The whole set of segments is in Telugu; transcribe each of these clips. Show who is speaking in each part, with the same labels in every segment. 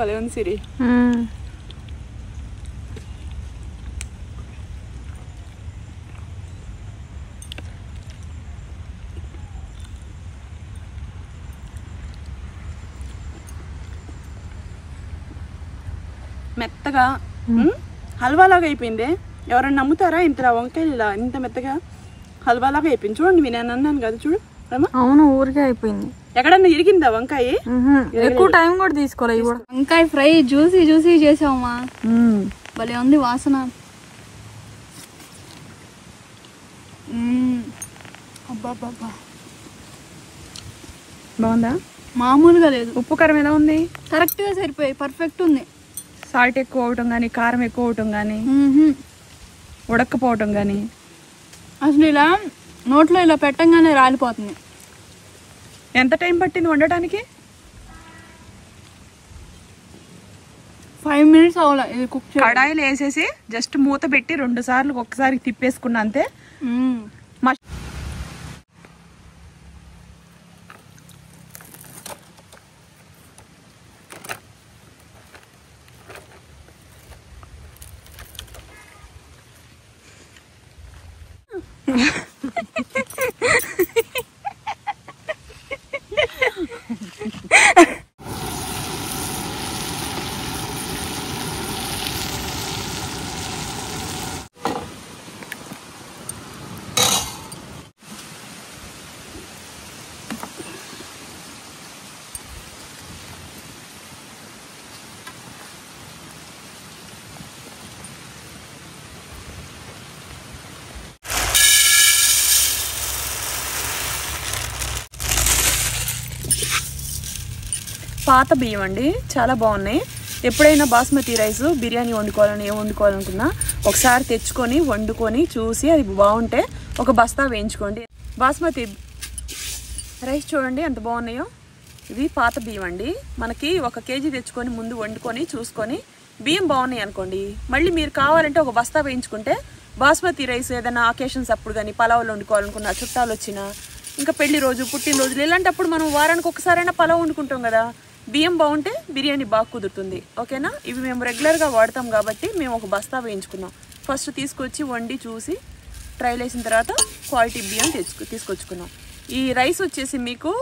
Speaker 1: భలే ఉంది సిరి. మెత్తగా హల్వాలాగా అయిపోయింది. ఎవరైనా నమ్ముతారా? ఇంత వంకాయలు ఇలా ఇంత మెత్తగా హల్వాలాగా అయిపోయింది. చూడండి, నేను అన్నాను కదా, చూడు.
Speaker 2: అవును, ఊరికే అయిపోయింది.
Speaker 1: ఎక్కడన్నా ఇరిగిందా వంకాయ?
Speaker 2: ఎక్కువ టైం కూడా తీసుకోలేదు. వంకాయ ఫ్రై జ్యూసీ జ్యూసీ చేసావమ్మా, భలే ఉంది వాసన. అబ్బా
Speaker 1: బాగుందా?
Speaker 2: మామూలుగా లేదు.
Speaker 1: ఉప్పు కారం ఎలా ఉంది?
Speaker 2: కరెక్ట్ గా సరిపోయి పర్ఫెక్ట్ ఉంది.
Speaker 1: సాల్ట్ ఎక్కువ అవటం కానీ, కారం ఎక్కువ అవటం కానీ, ఉడక్కపోవటం కానీ,
Speaker 2: అసలు ఇలా నోట్లో ఇలా పెట్టంగానే రాలిపోతుంది.
Speaker 1: ఎంత టైం పట్టింది వండటానికి?
Speaker 2: 5 minutes అవ్వాలి ఇది కుక్.
Speaker 1: కడాయిలు వేసేసి జస్ట్ మూత పెట్టి 2 సార్లు ఒక్కసారి తిప్పేసుకున్నా అంతే. పాత బియ్యం అండి, చాలా బాగున్నాయి. ఎప్పుడైనా బాస్మతి రైస్ బిర్యానీ వండుకోవాలని ఏం వండుకోవాలనుకున్నా ఒకసారి తెచ్చుకొని వండుకొని చూసి అది బాగుంటే ఒక బస్తా వేయించుకోండి. బాస్మతి రైస్ చూడండి ఎంత బాగున్నాయో. ఇవి పాత బియ్యం అండి. మనకి 1 kg తెచ్చుకొని ముందు వండుకొని చూసుకొని బియ్యం బాగున్నాయి అనుకోండి, మళ్ళీ మీరు కావాలంటే ఒక బస్తా వేయించుకుంటే బాస్మతి రైస్ ఏదైనా అకేషన్స్ అప్పుడు కానీ పలావులు వండుకోవాలనుకున్నా, చుట్టాలు వచ్చినా, ఇంకా పెళ్లి రోజు, పుట్టినరోజులు ఇలాంటప్పుడు మనం వారానికి ఒకసారైనా పలావ్ వండుకుంటాం కదా, బియ్యం బాగుంటే బిర్యానీ బాగా కుదురుతుంది. ఓకేనా? ఇవి మేము రెగ్యులర్గా వాడతాం కాబట్టి మేము ఒక బస్తా వేయించుకున్నాం. ఫస్ట్ తీసుకొచ్చి వండి చూసి ట్రైల్ వేసిన తర్వాత క్వాలిటీ బియ్యం తీసుకొచ్చుకున్నాం. ఈ రైస్ వచ్చేసి మీకు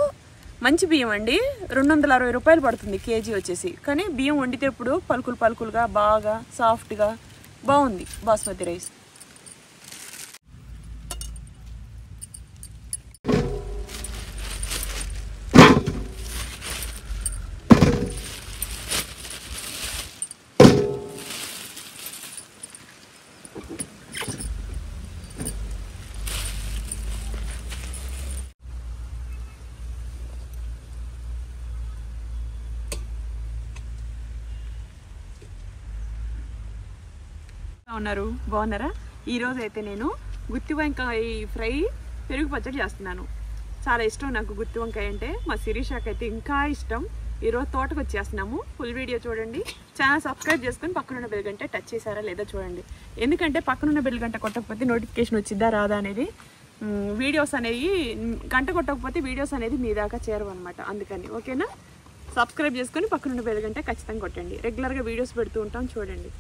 Speaker 1: మంచి బియ్యం అండి, 260 రూపాయలు పడుతుంది కేజీ వచ్చేసి. కానీ బియ్యం వండితేప్పుడు పలుకులుగా బాగా సాఫ్ట్గా బాగుంది బాస్మతి రైస్. ఉన్నారు బాగున్నారా? ఈరోజు అయితే నేను గుత్తి వంకాయ ఫ్రై పెరుగు పచ్చడి చేస్తున్నాను. చాలా ఇష్టం నాకు గుత్తి వంకాయ అంటే. మా శిరీషాకి అయితే ఇంకా ఇష్టం. ఈరోజు తోటకు వచ్చేస్తున్నాము. ఫుల్ వీడియో చూడండి. ఛానల్ సబ్స్క్రైబ్ చేసుకొని పక్కనున్న బెల్ గంట టచ్ చేశారా లేదా చూడండి. ఎందుకంటే పక్కనున్న బెల్ గంట కొట్టకపోతే నోటిఫికేషన్ వచ్చిద్దా రాదా అనేది, వీడియోస్ అనేవి గంట కొట్టకపోతే వీడియోస్ అనేది మీ దాకా చేరవు అనమాట. అందుకని ఓకేనా? సబ్స్క్రైబ్ చేసుకొని పక్కనున్న బెల్ గంట ఖచ్చితంగా కొట్టండి. రెగ్యులర్గా వీడియోస్ పెడుతూ ఉంటాం చూడండి.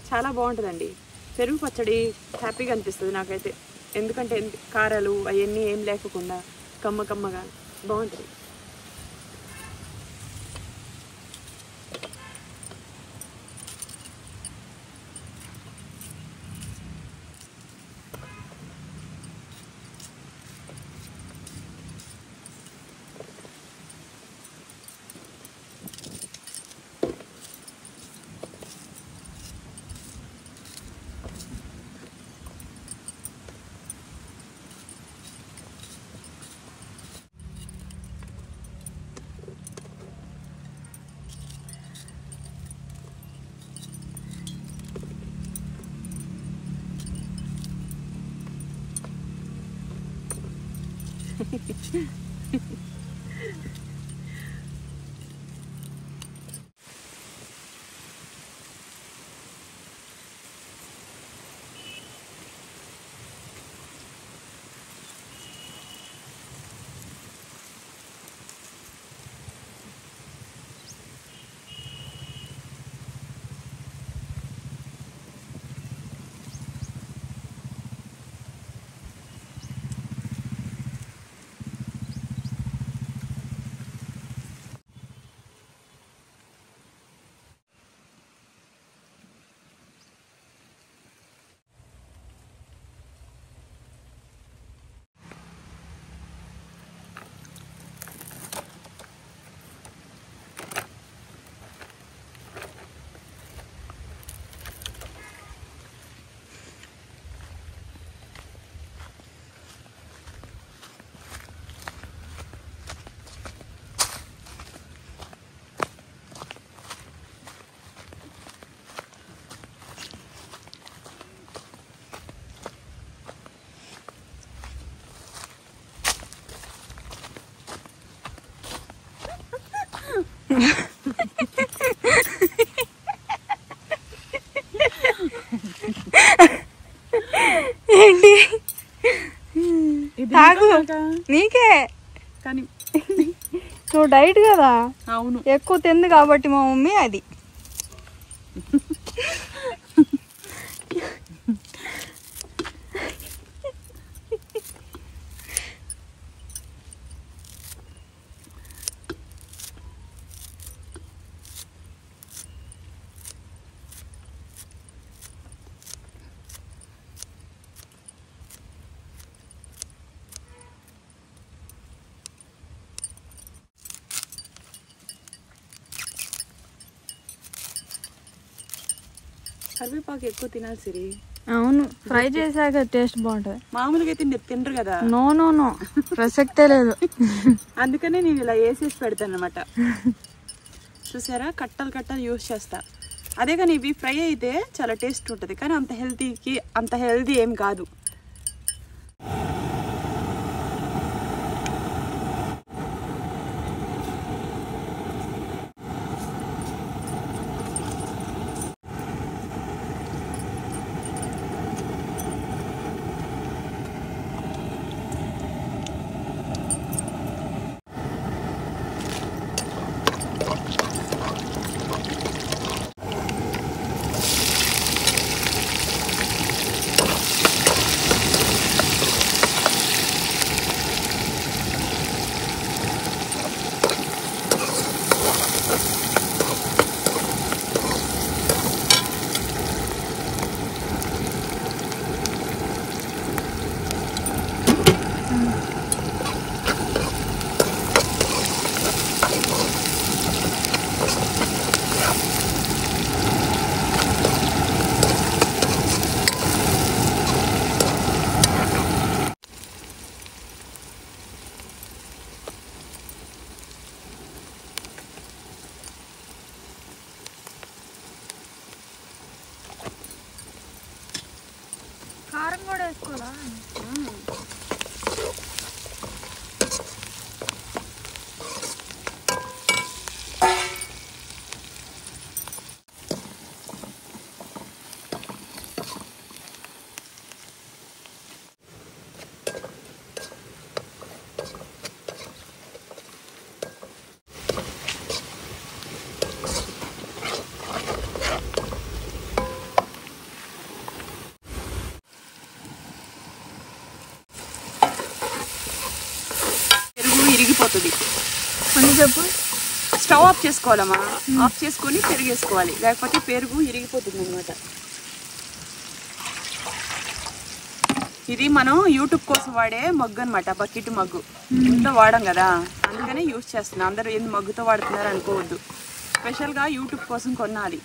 Speaker 1: చాలా బాగుంటుందండి. పెరుగు పచ్చడి హ్యాపీగా అనిపిస్తుంది నాకైతే, ఎందుకంటే కారాలు అవన్నీ ఏం లేకుండా కమ్మగా బాగుంటుంది.
Speaker 2: ఏంటి తాగు నీకే,
Speaker 1: కానీ
Speaker 2: నువ్వు డైట్ కదా.
Speaker 1: అవును,
Speaker 2: ఎక్కువ తింది కాబట్టి మా మమ్మీ అది.
Speaker 1: కరివేపాకు ఎక్కువ తినాలి సిరి.
Speaker 2: అవును, ఫ్రై చేశాక టేస్ట్ బాగుంటది.
Speaker 1: మామూలుగా అయితే తినరు కదా.
Speaker 2: నో నో నో, ప్రసక్తే లేదు.
Speaker 1: అందుకనే నేను ఇలా వేసేసి పెడతాను అనమాట. చూసారా, కట్టలు యూస్ చేస్తా. అదే కానీ ఇవి ఫ్రై అయితే చాలా టేస్ట్ ఉంటుంది, కానీ అంత హెల్తీ ఏం కాదు. ఇరిగిపోతుంది.
Speaker 2: కొంచెం చెప్పు.
Speaker 1: Stove off చేసుకోవాలమ్మా. ఆఫ్ చేసుకొని పెరుగు వేసుకోవాలి, లేకపోతే పెరుగు ఇరిగిపోతుంది అనమాట. ఇది మనం యూట్యూబ్ కోసం వాడే మగ్గు అనమాట, బకెట్ మగ్గు. ఇంట్లో వాడం కదా, అందుకనే యూజ్ చేస్తున్నాం. అందరూ ఏంది మగ్గుతో వాడుతున్నారు అనుకోవద్దు, స్పెషల్గా యూట్యూబ్ కోసం కొనాలి.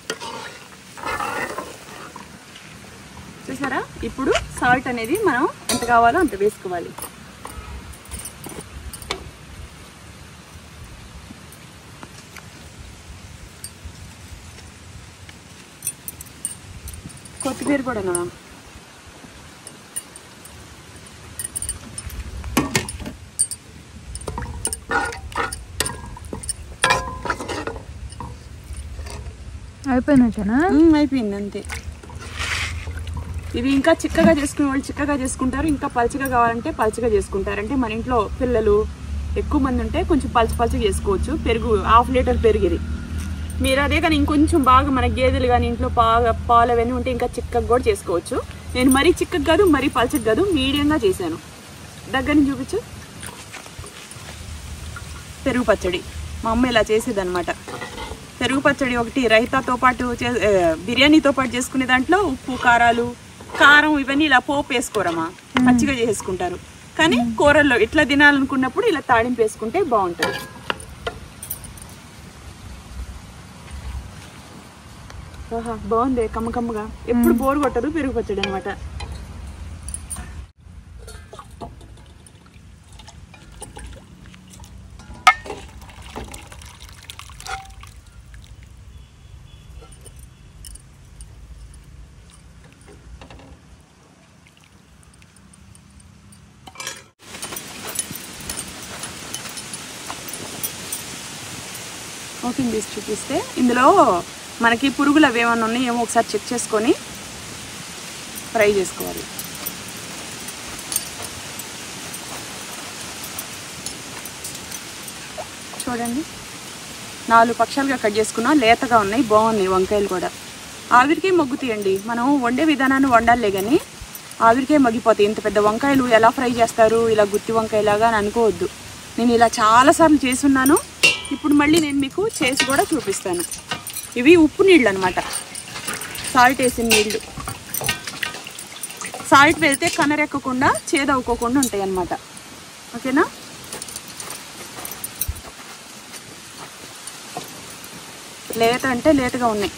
Speaker 1: చూసారా? ఇప్పుడు సాల్ట్ అనేది మనం ఎంత కావాలో అంత వేసుకోవాలి. కొత్తిమీర కూడా
Speaker 2: అయిపోయింది
Speaker 1: అంతే. ఇవి ఇంకా చిక్కగా చేసుకునే వాళ్ళు చిక్కగా చేసుకుంటారు, ఇంకా పలుచగా కావాలంటే పలుచగా చేసుకుంటారు. అంటే మన ఇంట్లో పిల్లలు ఎక్కువ మంది ఉంటే కొంచెం పలుచగా చేసుకోవచ్చు. పెరుగు 1/2 లీటర్ పెరుగు ఇది. మీరు అదే కానీ ఇంకొంచెం బాగా మన గేదెలు కానీ ఇంట్లో పాలు అవన్నీ ఉంటే ఇంకా చిక్కగా కూడా చేసుకోవచ్చు. నేను మరీ చిక్కగా కాదు, మరీ పలుచగా కాదు, మీడియంగా చేశాను. దగ్గర నుంచి చూపించు. పెరుగు పచ్చడి మా అమ్మ ఇలా చేసేది అనమాట. పెరుగు పచ్చడి ఒకటి రైతాతో పాటు బిర్యానీతో పాటు చేసుకునే దాంట్లో ఉప్పు కారం ఇవన్నీ ఇలా పోపు వేసుకోరమ్మా, పచ్చిగా చేసుకుంటారు. కానీ కూరల్లో ఇట్లా తినాలనుకున్నప్పుడు ఇలా తాడింపు వేసుకుంటే బాగుంటుంది. బాగుంది కమ్మకమ్మగా, ఎప్పుడు బోర్ కొట్టదు పెరుగు పచ్చడి అనమాట. ఓపెన్ చేసి చూపిస్తే ఇందులో మనకి పురుగులు అవి ఏమన్నా ఉన్నాయేమో ఒకసారి చెక్ చేసుకొని ఫ్రై చేసుకోవాలి. చూడండి, 4 పక్షాలుగా కట్ చేసుకున్నా, లేతగా ఉన్నాయి, బాగున్నాయి. వంకాయలు కూడా ఆవిరికే మగ్గుతాయండి. మనం వండే విధానాన్ని వండాలే కానీ ఆవిరికే మగ్గిపోతాయి. ఇంత పెద్ద వంకాయలు ఎలా ఫ్రై చేస్తారు ఇలా గుత్తి వంకాయలాగా అని అనుకోవద్దు. నేను ఇలా చాలాసార్లు చేసున్నాను, ఇప్పుడు మళ్ళీ నేను మీకు చేసి కూడా చూపిస్తాను. ఇవి ఉప్పు నీళ్ళు అనమాట, సాల్ట్ వేసిన నీళ్ళు. సాల్ట్ వేస్తే కనరెక్కకుండా చేదవుకోకుండా ఉంటాయి అన్నమాట. ఓకేనా? లేత అంటే లేతగా ఉన్నాయి.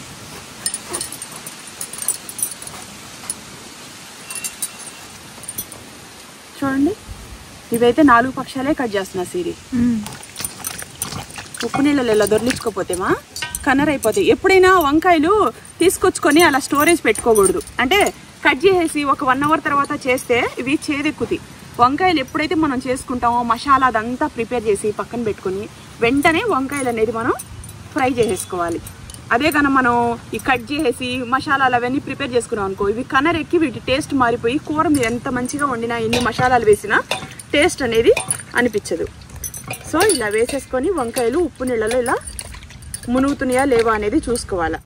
Speaker 1: చూడండి, ఇవైతే 4 పక్షాలే కట్ చేస్తున్నా సిరి. ఉప్పు నీళ్ళలో ఇలా దొర్లించుకోపోతేమా కనర్ అయిపోతాయి. ఎప్పుడైనా వంకాయలు తీసుకొచ్చుకొని అలా స్టోరేజ్ పెట్టుకోకూడదు. అంటే కట్ చేసేసి ఒక 1 అవర్ తర్వాత చేస్తే ఇవి చేదెక్కుతాయి. వంకాయలు ఎప్పుడైతే మనం చేసుకుంటామో మసాలా అదంతా ప్రిపేర్ చేసి పక్కన పెట్టుకొని వెంటనే వంకాయలు అనేది మనం ఫ్రై చేసేసుకోవాలి. అదే కానీ మనం ఈ కట్ చేసేసి మసాలాలు అవన్నీ ప్రిపేర్ చేసుకున్నాం అనుకో, ఇవి కనర్ ఎక్కి వీటి టేస్ట్ మారిపోయి కూర మీరు ఎంత మంచిగా వండినా ఎన్ని మసాలాలు వేసినా టేస్ట్ అనేది అనిపించదు. సో ఇలా వేసేసుకొని వంకాయలు ఉప్పు నీళ్ళలో ఇలా మునుగుతున్నాయా లేవా అనేది చూసుకోవాలి.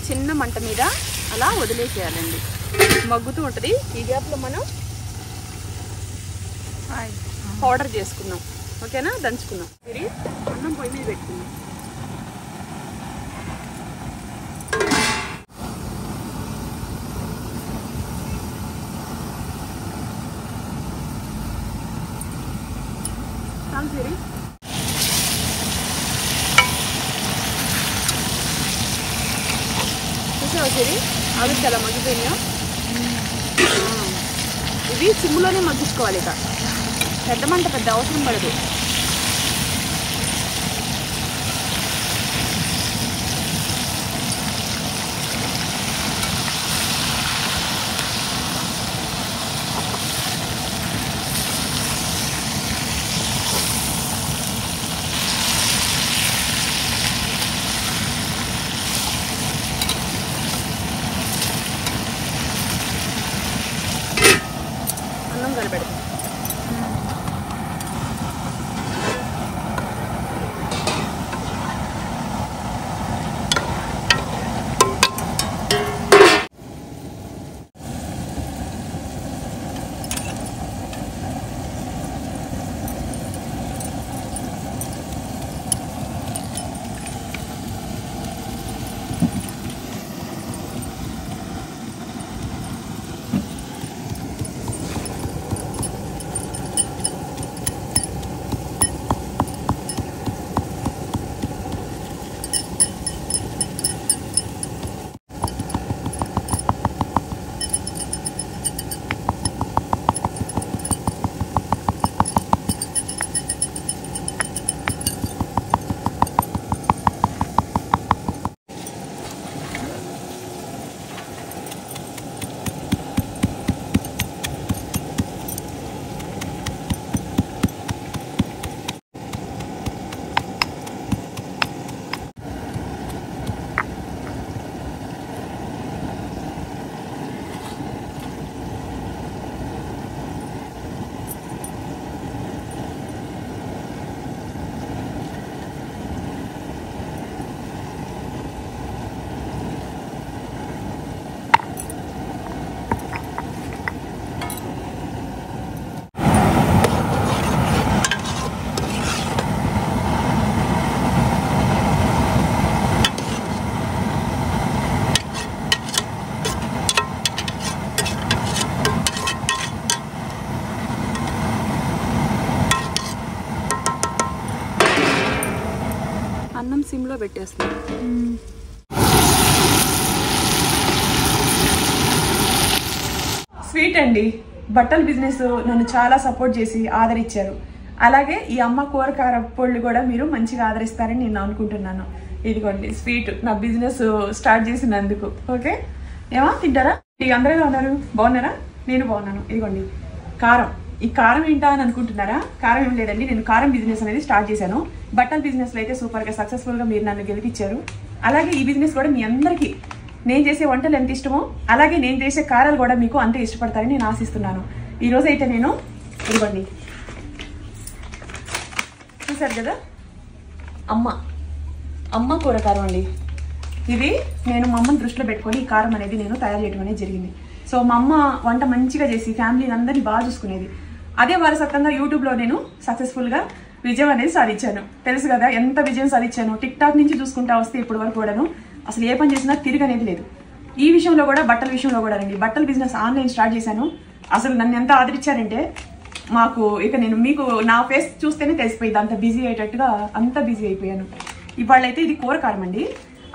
Speaker 1: చిన్న మంట మీద అలా వదిలేసేయాలండి, మగ్గుతూ ఉంటుంది. ఈ గ్యాప్లో మనం పౌడర్ చేసుకుందాం, ఓకేనా? దంచుకుందాం. ఇది అన్నం పొయ్యి మీద పెట్టుకుందాం. సిరి చూసావా సిరి, ఆవిరి చాలా మగ్గిపోయినాయో. ఇవి సిమ్లోనే మగ్గించుకోవాలి, ఇక పెద్ద మంట పెద్ద అవసరం పడదు. అన్నం కలిపెడతాం. అన్నం సిమ్లో పెట్టేస్తాం. స్వీట్ అండి, బట్టల బిజినెస్ నన్ను చాలా సపోర్ట్ చేసి ఆదరించారు. అలాగే ఈ అమ్మ కూరకార పొళ్ళు కూడా మీరు మంచిగా ఆదరిస్తారని నేను అనుకుంటున్నాను. ఇదిగోండి స్వీట్, నా బిజినెస్ స్టార్ట్ చేసినందుకు. ఓకే, ఏమా తింటారా? ఇక అందరూ ఎలా ఉన్నారు? బాగున్నారా? నేను బాగున్నాను. ఇదిగోండి కారం. ఈ కారం ఏంటా అని అనుకుంటున్నారా? కారం ఏం లేదండి, నేను కారం బిజినెస్ అనేది స్టార్ట్ చేశాను. బట్టల బిజినెస్లో అయితే సూపర్గా సక్సెస్ఫుల్గా మీరు నన్ను గెలిపించారు. అలాగే ఈ బిజినెస్ కూడా మీ అందరికీ నేను చేసే వంటలు ఎంత ఇష్టమో అలాగే నేను చేసే కారాలు కూడా మీకు అంతే ఇష్టపడతారని నేను ఆశిస్తున్నాను. ఈరోజు అయితే నేను ఇదిగోండి చూసారు కదా, అమ్మ కూర కారం అండి. ఇది నేను మా అమ్మని దృష్టిలో పెట్టుకొని ఈ కారం అనేది నేను తయారు చేయడం అనేది జరిగింది. సో మా అమ్మ వంట మంచిగా చేసి ఫ్యామిలీని అందరినీ బాగా చూసుకునేది. అదే వారసత్వంగా యూట్యూబ్లో నేను సక్సెస్ఫుల్గా విజయం అనేది సాధించాను. తెలుసు కదా ఎంత విజయం సాధించాను. టిక్ టాక్ నుంచి చూసుకుంటా వస్తే ఇప్పటి వరకు కూడాను అసలు ఏ పని చేసినా తిరిగి అనేది లేదు. ఈ విషయంలో కూడా బట్టల విషయంలో కూడా అండి, బట్టల బిజినెస్ ఆన్లైన్ స్టార్ట్ చేశాను. అసలు నన్ను ఎంత ఆదరించారంటే మాకు ఇక నేను మీకు నా ఫేస్ చూస్తేనే తెలిసిపోయింది, అంత బిజీ అయ్యేటట్టుగా అంత బిజీ అయిపోయాను. ఇవాళైతే ఇది కూరకారం అండి,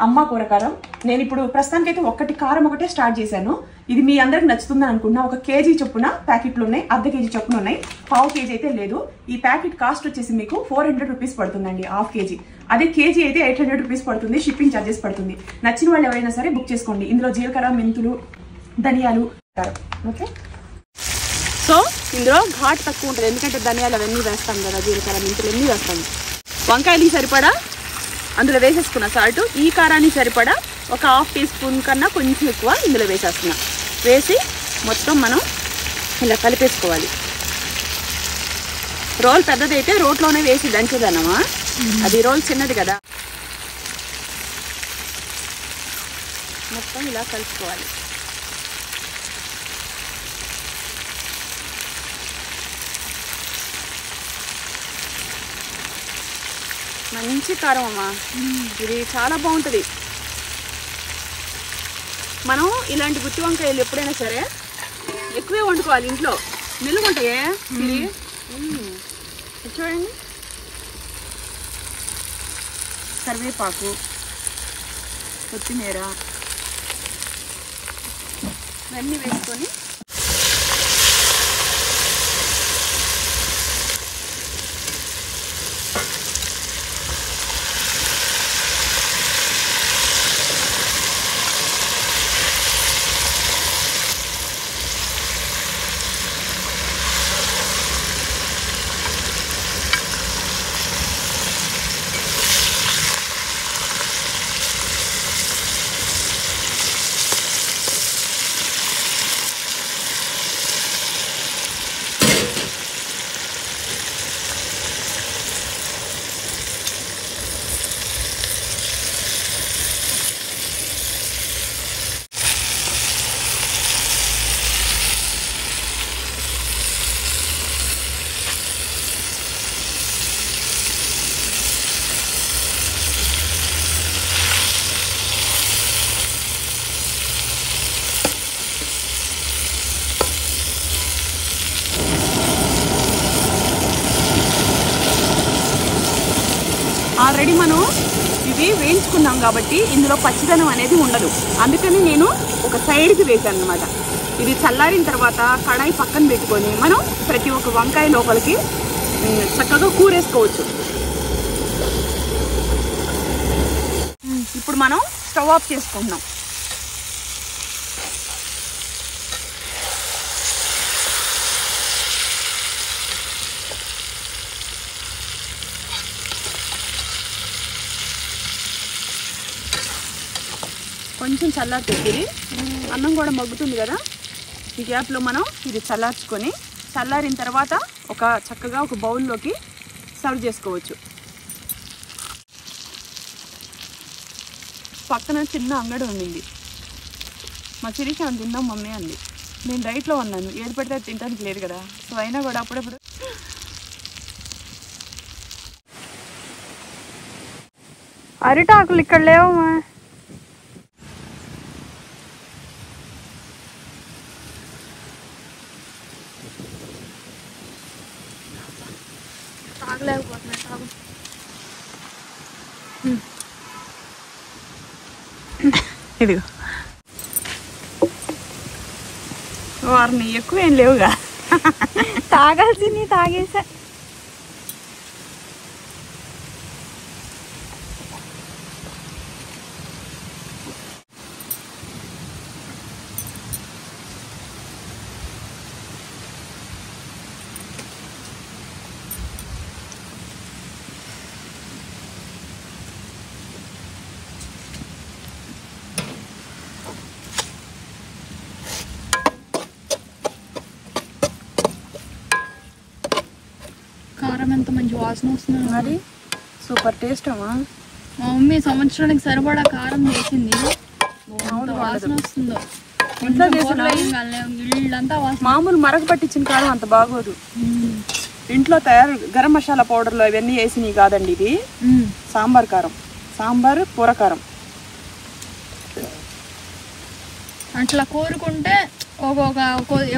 Speaker 1: అమ్మ కూరకారం. నేను ఇప్పుడు ప్రస్తుతానికైతే కారం ఒకటే స్టార్ట్ చేశాను. ఇది మీ అందరికి నచ్చుతుందని అనుకున్నా. 1 కేజీ చొప్పున ప్యాకెట్లు ఉన్నాయి, ½ కేజీ చొప్పున ఉన్నాయి, 1/2 కేజీ అయితే లేదు. ఈ ప్యాకెట్ కాస్ట్ వచ్చేసి మీకు 400 రూపీస్ పడుతుందండి, 1/2 కేజీ. అదే కేజీ అయితే 800 రూపీస్ పడుతుంది, షిప్పింగ్ ఛార్జెస్ పడుతుంది. నచ్చిన వాళ్ళు ఎవరైనా సరే బుక్ చేసుకోండి. ఇందులో జీలకర్ర, మెంతులు, ధనియాలు. ఓకే, సో ఇందులో ఘాట్ తక్కువ ఉంటుంది, ఎందుకంటే ధనియాలు అవన్నీ వేస్తాం కదా, జీలకర్ర, మెంతులు అన్నీ వేస్తాము. వంకాయలకి సరిపడా అందులో వేసేసుకున్న సాల్ట్, ఈ కారానికి సరిపడా 1/2 టీ స్పూన్ కన్నా కొంచెం ఎక్కువ ఇందులో వేసేస్తున్నా. వేసి మొత్తం మనం ఇలా కలిపేసుకోవాలి. రోల్ పెద్దదైతే రోట్లోనే వేసి దంచేదన్నమా, అది రోల్ చిన్నది కదా. మొత్తం ఇలా కలుపుకోవాలి. మంచి కారం అమ్మా, ఇది చాలా బాగుంటుంది. మనం ఇలాంటి గుత్తి వంకాయలు ఎప్పుడైనా సరే ఎక్కువే వండుకోవాలి ఇంట్లో, నిలువ ఉంటాయే. ఇది చూడండి, కరివేపాకు, కొత్తిమీర ఇవన్నీ వేసుకొని ఆల్రెడీ మనం ఇవి వేయించుకున్నాం కాబట్టి ఇందులో పచ్చిదనం అనేది ఉండదు. అందుకని నేను ఒక సైడ్కి వేసాను అనమాట. ఇది చల్లారిన తర్వాత కడాయి పక్కన పెట్టుకొని మనం ప్రతి ఒక్క వంకాయ లోపలికి చక్కగా కూరేసుకోవచ్చు. ఇప్పుడు మనం స్టవ్ ఆఫ్ చేసుకుంటున్నాం. కొంచెం చల్లారుతుంది, అన్నం కూడా మగ్గుతుంది కదా. ఈ గ్యాప్లో మనం ఇది చల్లార్చుకొని చల్లారిన తర్వాత చక్కగా ఒక బౌల్లోకి సర్వ్ చేసుకోవచ్చు. పక్కన చిన్న అంగడి ఉండింది, మా చిరికి అని తిందాం మమ్మీ అంది. నేను డైట్లో ఉన్నాను, ఏది పడితే అది తినడానికి లేదు కదా. సో అయినా కూడా అప్పుడప్పుడు
Speaker 2: అరిటాకులు ఇక్కడ లేవమ్మా.
Speaker 1: ఇదిగో వారిని ఎక్కువేం లేవుగా,
Speaker 2: తాగాల్సింది తాగేసా. కారం ఎంత మంచి వాసన వస్తుంది,
Speaker 1: మరి సూపర్ టేస్ట్ అమ్మా.
Speaker 2: మా మమ్మీ సంవత్సరానికి సరిపడా కారం చేసింది, వాసన వస్తుందో.
Speaker 1: ఇంట్లో చేసిన
Speaker 2: ఇళ్ళంతా వాసన.
Speaker 1: మామూలు మరగ పట్టించిన కారం అంత బాగోదు. ఇంట్లో గరం మసాలా పౌడర్లు అవన్నీ వేసినవి కాదండి, ఇది సాంబార్ కారం, సాంబార్ కూర కారం.
Speaker 2: అట్లా కోరుకుంటే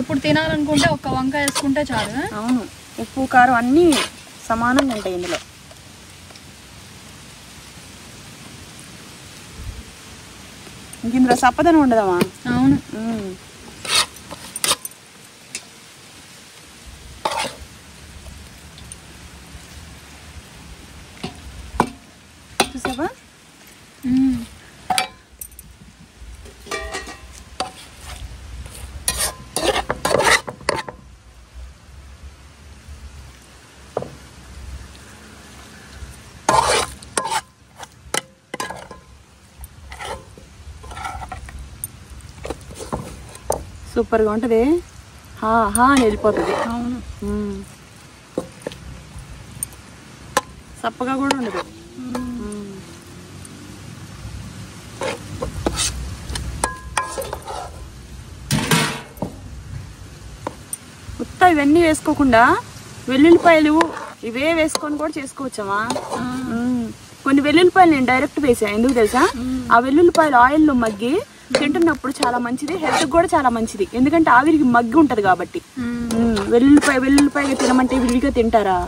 Speaker 2: ఎప్పుడు తినాలనుకుంటే ఒక వంకాయ వేసుకుంటే చాలు.
Speaker 1: అవును, ఉప్పు కారం అన్నీ సమానంగా ఉంటాయి ఇందులో. ఇంక ఇందులో సప్పదనం ఉండదమ్మా.
Speaker 2: అవును,
Speaker 1: చూసావా. సూపర్గా ఉంటుంది, హా అని వెళ్ళిపోతుంది.
Speaker 2: అవును,
Speaker 1: సప్పగా కూడా ఉండదు. ఇవన్నీ వేసుకోకుండా వెల్లుల్లిపాయలు ఇవే వేసుకొని కూడా చేసుకోవచ్చమ్మా. కొన్ని వెల్లుల్లిపాయలు నేను డైరెక్ట్ వేసాను, ఎందుకు తెలుసా? ఆ వెల్లుల్లిపాయలు ఆయిల్లో మగ్గి తింటున్నప్పుడు చాలా మంచిది, హెల్త్ కూడా చాలా మంచిది. ఎందుకంటే ఆవిరికి మగ్గి ఉంటది కాబట్టి. వెల్లుల్లిపాయగా తినమంటే విడిగా తింటారా?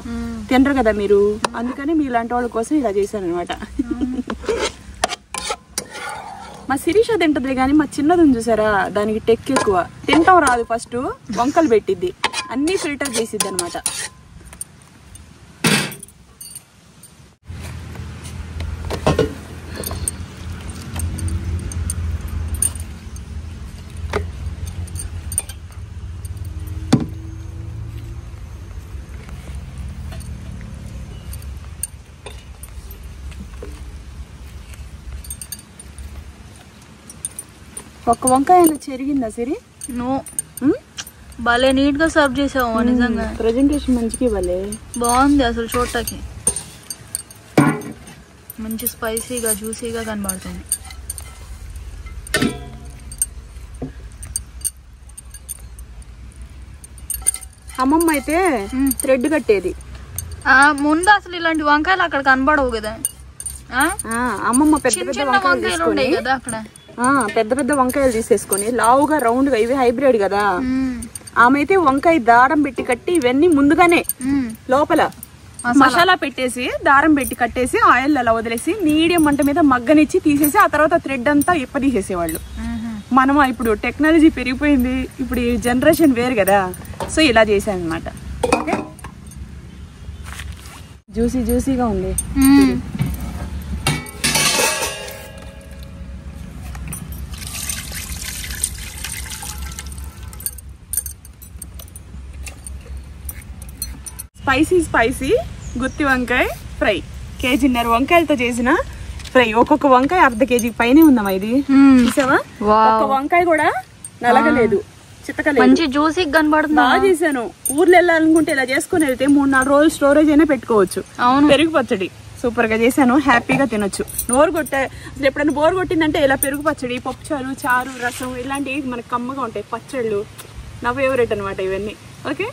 Speaker 1: తినరు కదా మీరు. అందుకని మీలాంటి వాళ్ళ కోసం ఇలా చేశాను అనమాట. మా శిరీష తింటది కానీ మా చిన్నది చూసారా, దానికి టెక్ ఎక్కువ, తింటాం రాదు. ఫస్ట్ వంకలు పెట్టిద్ది, అన్నీ ఫిల్టర్ చేసిద్ది అనమాట. ఒక్క వంకాయ చెరిగిందా సిరి?
Speaker 2: నో, భలే నీట్ గా సర్వ్ చేసావు నిజంగా.
Speaker 1: ప్రెజెంటేషన్ మంచిగా భలే
Speaker 2: బాగుంది అసలు, చూడటానికి మంచి స్పైసీగా జ్యూసీగా కనబడుతుంది.
Speaker 1: అమ్మమ్మ అయితే థ్రెడ్ కట్టేది.
Speaker 2: ముందు అసలు ఇలాంటి వంకాయలు అక్కడ కనబడవు కదా.
Speaker 1: అమ్మమ్మ పెద్ద పెద్ద వంకాయలు
Speaker 2: ఉంటాయి కదా అక్కడ,
Speaker 1: పెద్ద పెద్ద వంకాయలు తీసేసుకొని లావుగా రౌండ్ గా, ఇవి హైబ్రిడ్ కదా. ఆమె అయితే వంకాయ దారం పెట్టి కట్టి ఇవన్నీ ముందుగానే లోపల మసాలా పెట్టేసి దారం పెట్టి కట్టేసి ఆయిల్ అలా వదిలేసి మీడియం మంట మీద మగ్గనిచ్చి తీసేసి ఆ తర్వాత థ్రెడ్ అంతా తీసేసేవాళ్ళు. మనం ఇప్పుడు టెక్నాలజీ పెరిగిపోయింది, ఇప్పుడు ఈ జనరేషన్ వేరు కదా, సో ఇలా చేశాను అనమాట. ఓకే, జ్యూసీ జ్యూసీగా ఉంది. స్పైసీ స్పైసీ గుత్తి వంకాయ ఫ్రై, 1.5 కేజీ వంకాయలతో చేసిన ఫ్రై. ఒక్కొక్క వంకాయ 1/2 కేజీ పైనే ఉందమ్మా. ఇది చూసావా, ఒక్క వంకాయ కూడా నలగలేదు, చిత్తకలేదు,
Speaker 2: మంచి జ్యూసీ కనబడుతుంది.
Speaker 1: బాగా చేశాను. ఊర్లో వెళ్ళాలనుకుంటే ఇలా చేసుకుని వెళ్తే 3-4 రోజులు స్టోరేజ్ అయినా పెట్టుకోవచ్చు. పెరుగు పచ్చడి సూపర్ గా చేశాను, హ్యాపీగా తినొచ్చు. అసలు ఎప్పుడైనా బోర్ కొట్టిందంటే ఇలా పెరుగు పచ్చడి, పప్పుచారు, చారు, రసం ఇలాంటివి మనకు కమ్మగా ఉంటాయి. పచ్చళ్ళు నా ఫేవరెట్ అనమాట ఇవన్నీ. ఓకే,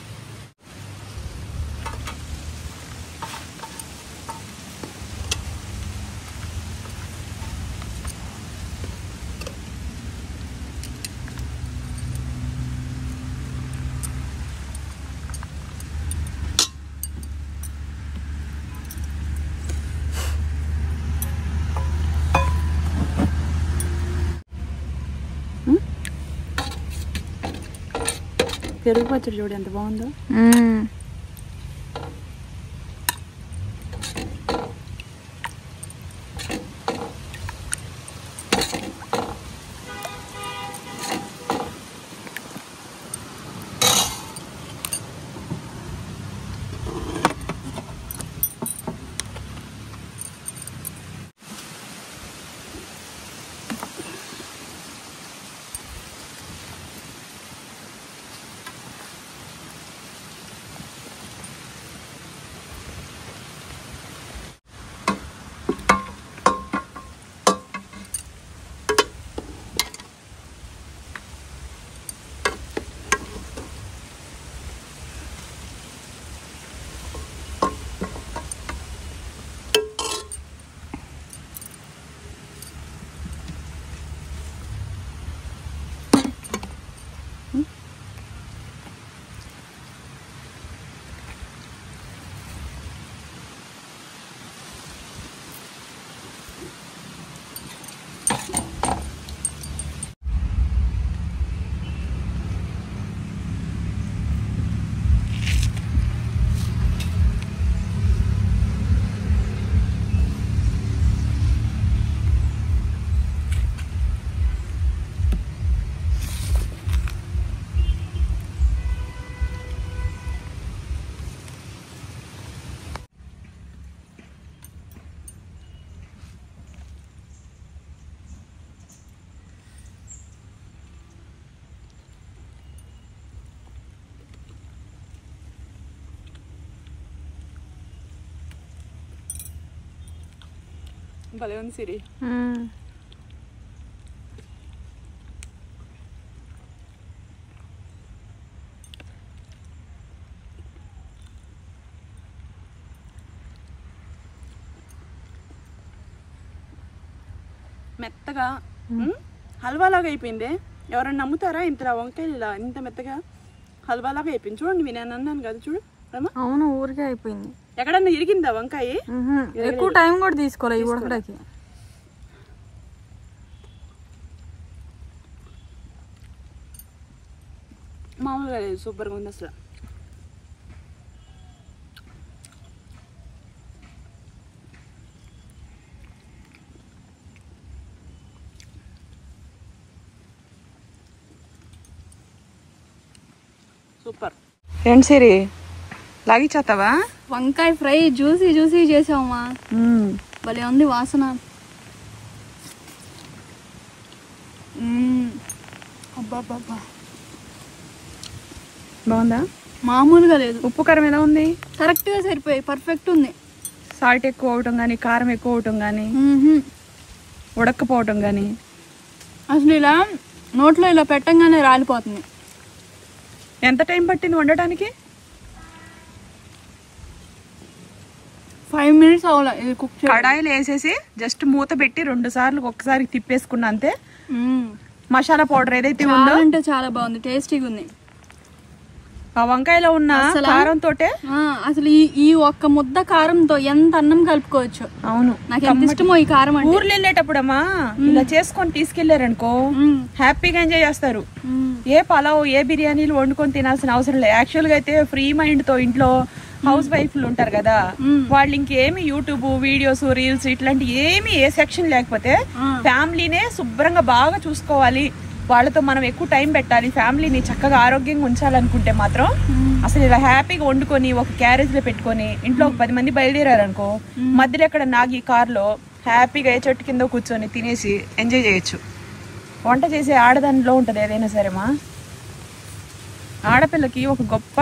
Speaker 1: పెరుగు పచ్చడి చూడు ఎంత బాగుందో. భలే ఉంది సిరి. మెత్తగా హల్వాలాగా అయిపోయింది. ఎవరైనా నమ్ముతారా? ఇంత వంకాయలు ఇలా ఇంత మెత్తగా హల్వాలాగా అయిపోయింది. చూడండి, నేను అన్నాను కదా, చూడు.
Speaker 2: అవును, ఊరికే అయిపోయింది.
Speaker 1: ఎక్కడన్నా ఇరిగిందా వంకాయ?
Speaker 2: ఎక్కువ టైం కూడా తీసుకోవాలి ఉడకడానికి.
Speaker 1: మామూలుగా లేదు, సూపర్గా ఉంది అసలు. సూపర్. ఏంటి సిరి లాగిచ్చేస్తావా?
Speaker 2: వంకాయ ఫ్రై జ్యూసీ జ్యూసీ చేసావమ్మా, భలే ఉంది వాసన. అబ్బాబ్బా,
Speaker 1: బాగుందా?
Speaker 2: మామూలుగా లేదు.
Speaker 1: ఉప్పు కారం ఎలా ఉంది?
Speaker 2: కరెక్ట్గా సరిపోయి పర్ఫెక్ట్ ఉంది.
Speaker 1: సాల్ట్ ఎక్కువ అవటం కానీ, కారం ఎక్కువ అవటం కానీ, ఉడక్కపోవటం కానీ,
Speaker 2: అసలు ఇలా నోట్లో ఇలా పెట్టంగానే రాలిపోతుంది.
Speaker 1: ఎంత టైం పట్టింది వండటానికి?
Speaker 2: 5 minutes అవ్వాలి ఇది కుక్.
Speaker 1: కడాయిలు వేసేసి జస్ట్ మూత పెట్టి 2 సార్లు ఒక్కసారి తిప్పేసుకున్నా అంతే. మసాలా పౌడర్ ఏదైతే ఉందో
Speaker 2: అంటే చాలా బాగుంది, టేస్టీగా ఉంది.
Speaker 1: ఆ వంకాయలో ఉన్న కారంతో
Speaker 2: అసలు ఈ ఒక్క ముద్ద కారంతో ఎంత అన్నం కలుపుకోవచ్చు.
Speaker 1: అవును,
Speaker 2: నాకు ఎంత ఇష్టమో ఈ కారం.
Speaker 1: ఊర్లు వెళ్ళేటప్పుడమ్మా ఇలా చేసుకొని తీసుకెళ్లారనుకో హ్యాపీగా ఎంజాయ్ చేస్తారు. ఏ పలావ్ ఏ బిర్యానీలు వండుకొని తినాల్సిన అవసరం లేదు. యాక్చువల్ గా అయితే ఫ్రీ మైండ్ తో ఇంట్లో హౌస్ వైఫ్లు ఉంటారు కదా, వాళ్ళు ఇంకేమి యూట్యూబ్ వీడియోస్ రీల్స్ ఇట్లాంటి ఏమి ఏ సెక్షన్ లేకపోతే ఫ్యామిలీనే శుభ్రంగా బాగా చూసుకోవాలి, వాళ్ళతో మనం ఎక్కువ టైం పెట్టాలి, ఫ్యామిలీని చక్కగా ఆరోగ్యంగా ఉంచాలనుకుంటే మాత్రం అసలు ఇలా హ్యాపీగా వండుకొని ఒక క్యారేజ్ లో పెట్టుకొని ఇంట్లో ఒక 10 మంది బయలుదేరారు అనుకో, మధ్యలో ఎక్కడ నాగి కార్లో హ్యాపీగా ఏ చెట్టు కింద కూర్చొని తినేసి ఎంజాయ్ చేయొచ్చు. వంట చేసే ఆడదానిలో ఉంటుంది ఏదైనా సరేమా. ఆడపిల్లకి ఒక గొప్ప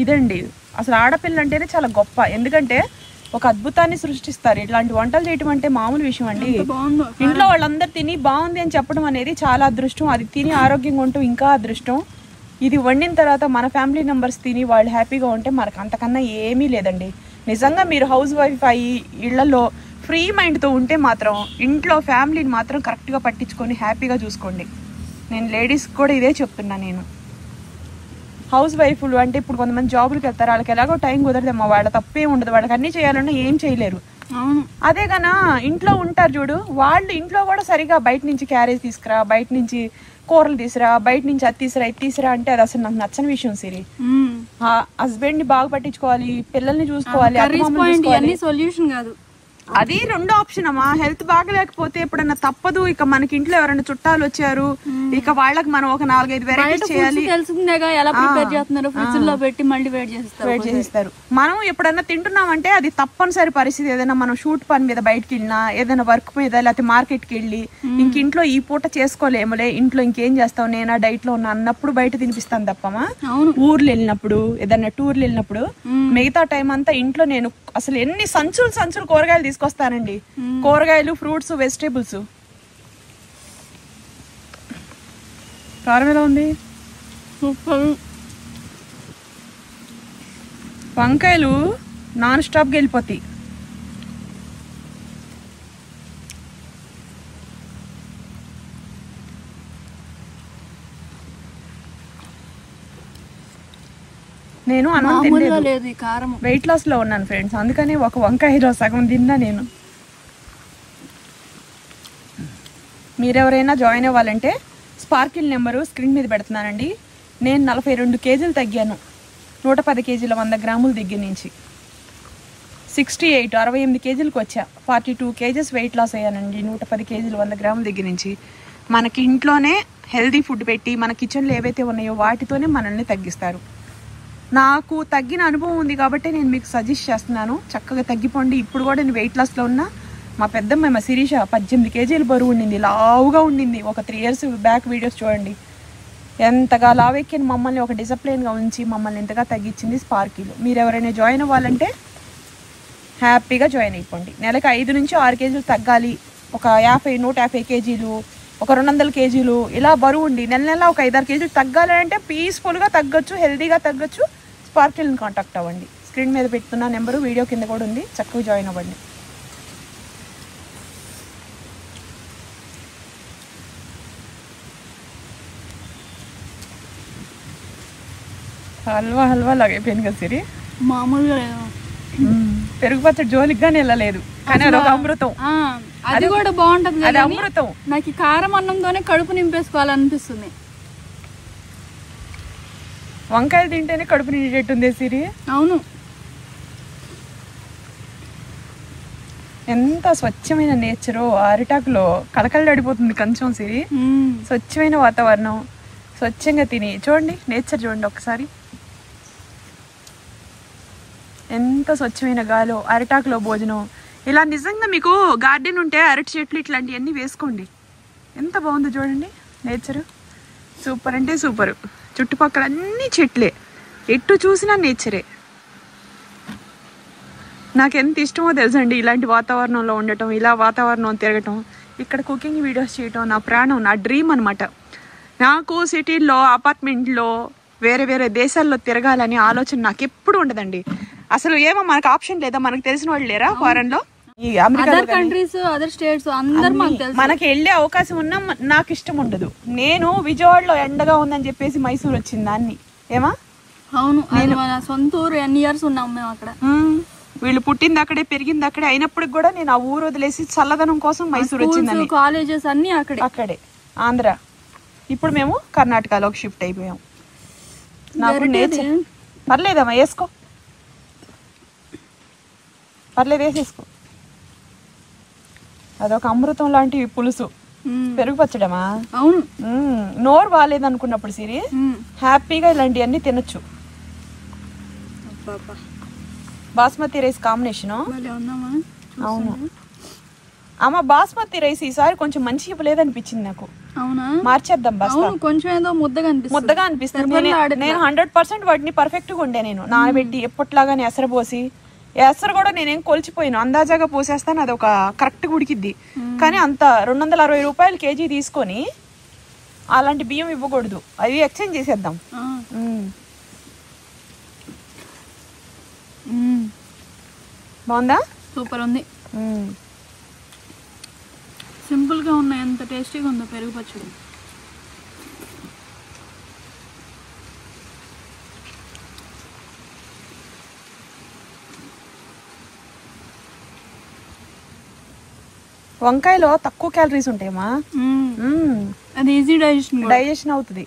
Speaker 1: ఇదండి, అసలు ఆడపిల్ల అంటేనే చాలా గొప్ప. ఎందుకంటే ఒక అద్భుతాన్ని సృష్టిస్తారు. ఇట్లాంటి వంటలు చేయటం అంటే మామూలు విషయం అండి. ఇంట్లో వాళ్ళందరూ తిని బాగుంది అని చెప్పడం అనేది చాలా అదృష్టం. అది తిని ఆరోగ్యంగా ఉంటూ ఇంకా అదృష్టం. ఇది వండిన తర్వాత మన ఫ్యామిలీ మెంబర్స్ తిని వాళ్ళు హ్యాపీగా ఉంటే మనకు అంతకన్నా ఏమీ లేదండి. నిజంగా మీరు హౌస్ వైఫ్ అయ్యి ఇళ్లలో ఫ్రీ మైండ్తో ఉంటే మాత్రం ఇంట్లో ఫ్యామిలీని మాత్రం కరెక్ట్గా పట్టించుకొని హ్యాపీగా చూసుకోండి. నేను లేడీస్కి కూడా ఇదే చెప్తున్నా. నేను హౌస్ వైఫ్లు అంటే ఇప్పుడు కొంతమంది జాబులకు వెళ్తారు, వాళ్ళకి ఎలాగో టైం కుదరదమ్మా, వాళ్ళ తప్పే ఉండదు, వాళ్ళకి అన్నీ చేయాలన్నా ఏం చేయలేరు. అదే కన్నా ఇంట్లో ఉంటారు చూడు, వాళ్ళు ఇంట్లో కూడా సరిగా బయట నుంచి క్యారేజ్ తీసుకురా, బయట నుంచి కూరలు తీసురా, బయట నుంచి అది తీసురా ఇది తీసురా అంటే అది అసలు నాకు నచ్చని విషయం సిరి. హస్బెండ్ ని బాగా పట్టించుకోవాలి, పిల్లల్ని చూసుకోవాలి,
Speaker 2: సొల్యూషన్ కాదు.
Speaker 1: అది రెండో ఆప్షన్ అమ్మా. హెల్త్ బాగలేకపోతే ఎప్పుడన్నా తప్పదు, ఇక మనకి ఇంట్లో ఎవరైనా చుట్టాలు వచ్చారు, ఇక వాళ్ళకి మనం ఒక 4-5 వెరైటీస్ చేయాలి.
Speaker 2: తెలిసిందేగా ఎలా ప్రిపేర్ చేస్తున్నారు, ఫ్రిడ్జ్ లో పెట్టి మళ్ళీ వేడి చేస్తారు.
Speaker 1: మనం ఎప్పుడన్నా తింటున్నామంటే అది తప్పనిసరి పరిస్థితి. ఏదైనా మనం షూట్ పని మీద బయటకి వెళ్ళినా, ఏదైనా వర్క్ మీద, లేకపోతే మార్కెట్కి వెళ్ళి ఇంక ఇంట్లో ఈ పూట చేసుకోలేములే, ఇంట్లో ఇంకేం చేస్తావు, నేనా డైట్ లో ఉన్నా అన్నప్పుడు బయట తినిపిస్తాను తప్పమా. ఊర్లు వెళ్ళినప్పుడు, ఏదైనా టూర్లు వెళ్ళినప్పుడు మిగతా టైం అంతా ఇంట్లో నేను అసలు ఎన్ని సంచులు కూరగాయలు తీసుకొస్తానండి. కూరగాయలు, ఫ్రూట్స్, వెజిటేబుల్స్. కారం ఎలా ఉంది? వంకాయలు నాన్ స్టాప్గా వెళ్ళిపోతాయి. నేను అన్నం తినలేదు, వెయిట్ లాస్ లో ఉన్నాను ఫ్రెండ్స్, అందుకని ఒక వంకాయలో సగం తిన్నా నేను. మీరెవరైనా జాయిన్ అవ్వాలంటే స్పార్కిల్ నెంబరు స్క్రీన్ మీద పెడుతున్నానండి. నేను 42 కేజీలు తగ్గాను, 110 కేజీల 100 గ్రాముల దగ్గర నుంచి 68 కేజీలకు వచ్చా. 42 కేజెస్ వెయిట్ లాస్ అయ్యానండి 110 కేజీలు 100 గ్రాముల దగ్గర నుంచి. మనకి ఇంట్లోనే హెల్దీ ఫుడ్ పెట్టి మన కిచెన్లో ఏవైతే ఉన్నాయో వాటితోనే మనల్ని తగ్గిస్తారు. నాకు తగ్గిన అనుభవం ఉంది కాబట్టి నేను మీకు సజెస్ట్ చేస్తున్నాను, చక్కగా తగ్గిపోండి. ఇప్పుడు కూడా నేను వెయిట్ లాస్లో ఉన్నా. మా పెద్దమ్మ మా శిరీష 18 కేజీలు బరువు ఉండింది, లావుగా ఉండింది. ఒక 3 years బ్యాక్ వీడియోస్ చూడండి. ఎంతగా లావెక్కిన మమ్మల్ని ఒక డిసిప్లిన్గా ఉంచి మమ్మల్ని ఎంతగా తగ్గించింది స్పార్కిల్. మీరు ఎవరైనా జాయిన్ అవ్వాలంటే హ్యాపీగా జాయిన్ అయిపోండి. నెలకు 5 నుంచి 6 కేజీలు తగ్గాలి, ఒక 150 కేజీలు, ఒక 200 కేజీలు ఇలా బరువు ఉండి నెల ఒక 5-6 కేజీలు తగ్గాలి అంటే పీస్ఫుల్గా తగ్గొచ్చు, హెల్దీగా తగ్గొచ్చు. స్పార్కిల్ని కాంటాక్ట్ అవ్వండి. స్క్రీన్ మీద పెడుతున్న నెంబరు వీడియో కింద కూడా ఉంది, చక్కగా జాయిన్ అవ్వండి. హల్వా హల్వా లాగా అయిపోయింది కదా సిరి.
Speaker 2: మామూలుగా లేదు.
Speaker 1: పెరుగు పచ్చడి జోలికి గానీ వెళ్ళలేదు, కానీ అదొక అమృతం.
Speaker 2: అది కూడా బాగుంటది,
Speaker 1: అది అమృతం.
Speaker 2: నాకు ఈ కారం అన్నంతోనే కడుపు నింపేసుకోవాలనిపిస్తుంది.
Speaker 1: వంకాయలు తింటేనే కడుపు నిండేటట్టుంది సిరి.
Speaker 2: అవును,
Speaker 1: ఎంత స్వచ్ఛమైన నేచరు. అరిటాకులో కలకలడిపోతుంది కొంచెం సిరి. స్వచ్ఛమైన వాతావరణం, స్వచ్ఛంగా తిని చూడండి, నేచర్ చూడండి ఒకసారి. ఎంత స్వచ్ఛమైన గాలో, అరిటాకులో భోజనం. ఇలా నిజంగా మీకు గార్డెన్ ఉంటే అరటి చెట్లు ఇట్లాంటివన్నీ వేసుకోండి. ఎంత బాగుందో చూడండి నేచరు. సూపర్ అంటే సూపర్. చుట్టుపక్కల అన్ని చెట్లే, ఎటు చూసినా నేచరే. నాకు ఎంత ఇష్టమో తెలుసండి ఇలాంటి వాతావరణంలో ఉండటం, ఇలా వాతావరణం తిరగటం, ఇక్కడ కుకింగ్ వీడియోస్ చేయటం నా ప్రాణం, నా డ్రీమ్ అనమాట. నాకు సిటీల్లో, అపార్ట్మెంట్లో, వేరే వేరే దేశాల్లో తిరగాలని ఆలోచన నాకు ఎప్పుడు ఉండదండి. అసలు ఏమో మనకు ఆప్షన్ లేదా, మనకు తెలిసిన వాళ్ళు లేరా ఫారెన్ లో? ఈ అమెరికా
Speaker 2: కంట్రీస్, అదర్ స్టేట్స్ అందరూ
Speaker 1: మనకి వెళ్ళే అవకాశం ఉన్నా నాకు ఇష్టం ఉండదు. నేను విజయవాడలో ఎండగా ఉందని చెప్పేసి మైసూర్ వచ్చింది దాన్ని. ఏమా?
Speaker 2: అవును, మన సొంత ఊరు. ఎన్ని ఇయర్స్ ఉన్నాం మేము అక్కడ.
Speaker 1: వీళ్ళు పుట్టింది అక్కడే, పెరిగింది అక్కడే, అయినప్పటికి కూడా నేను ఆ ఊరు వదిలేసి చల్లదనం కోసం మైసూర్ వచ్చిందని.
Speaker 2: కాలేజెస్ అన్ని అక్కడే.
Speaker 1: ఆంధ్ర. ఇప్పుడు మేము కర్ణాటకలోకి షిఫ్ట్ అయిపోయాం. నాకు నేచర్ పర్లేదమ్మా, వేసుకో, పర్లేదు, వేసేసుకో. అదొక అమృతం లాంటి పులుసు, పెరుగు పచ్చడమా.
Speaker 2: అవును,
Speaker 1: నోరు బాగాలేదు అనుకున్నప్పుడు సిరి హ్యాపీగా ఇలాంటివన్నీ తినొచ్చు. Basmati rice combination. అవును అమ్మ, బాస్మతి రైస్ ఈసారి కొంచెం మంచి ఇవ్వలేదనిపించింది నాకు.
Speaker 2: అవునా,
Speaker 1: మార్చేద్దాం బస్తా.
Speaker 2: కొంచెం ఏదో ముద్దగా అనిపిస్తుంది.
Speaker 1: నేను 100% వాటిని పర్ఫెక్ట్ గా ఉండే, నేను నానబెట్టి ఎప్పట్లాగానే ఎసరు పోసి. ఎసరు కూడా నేనేం కొలిచిపోయాను, అందాజాగా పోసేస్తాను, అది ఒక కరెక్ట్ ఉడికిద్ది. కానీ అంత 260 రూపాయలు కేజీ తీసుకొని అలాంటి బియ్యం ఇవ్వకూడదు, అవి ఎక్స్చేంజ్ చేసేద్దాం. బాగుందా?
Speaker 2: సూపర్ ఉంది. సింపుల్ గా ఉన్నాయి, ఎంత టేస్టీగా ఉందో పెరుగు పచ్చడి.
Speaker 1: వంకాయలో తక్కువ క్యాలరీస్ ఉంటాయమ్మా,
Speaker 2: అది ఈజీ
Speaker 1: డైజెషన్ అవుతుంది.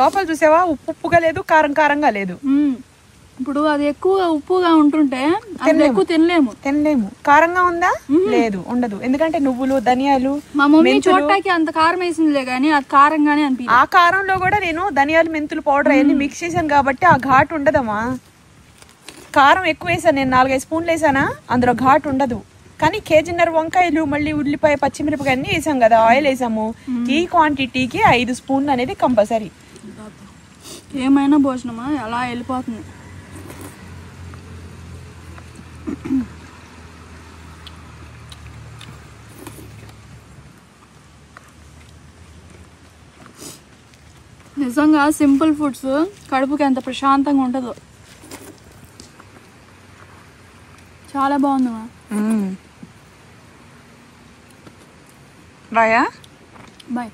Speaker 1: లోపల చూసావా, ఉప్పుగా లేదు, కారంగా లేదు.
Speaker 2: ఇప్పుడు అది ఎక్కువ ఉప్పుగా ఉంటుంటే ఎక్కువ
Speaker 1: తినలేము. కారంగా ఉందా? లేదు, ఉండదు. ఎందుకంటే నువ్వులు, ధనియాలు.
Speaker 2: మా మమ్మీ చూడటానికి అంత కారం వేసిందిలే గానీ అది కారంగానే అనిపించింది.
Speaker 1: ఆ కారంలో కూడా నేను ధనియాలు, మెంతులు పౌడర్ అవన్నీ మిక్స్ చేశాను కాబట్టి ఆ ఘాటు ఉండదమ్మా. కారం ఎక్కువ వేసాను నేను, 4-5 స్పూన్లు వేసానా, అందులో ఘాటు ఉండదు. కానీ కేజీన్నర వంకాయలు, మళ్ళీ ఉల్లిపాయ, పచ్చిమిరపకాయ అన్ని వేసాం కదా, ఆయిల్ వేసాము. ఈ క్వాంటిటీకి 5 స్పూన్లు అనేది కంపల్సరీ.
Speaker 2: ఏమైనా భోజనమా అలా వెళ్ళిపోతుంది. నిజంగా సింపుల్ ఫుడ్స్ కడుపుకి ఎంత ప్రశాంతంగా ఉంటుందో. చాలా బాగుందమ్మా.
Speaker 1: బాయ్.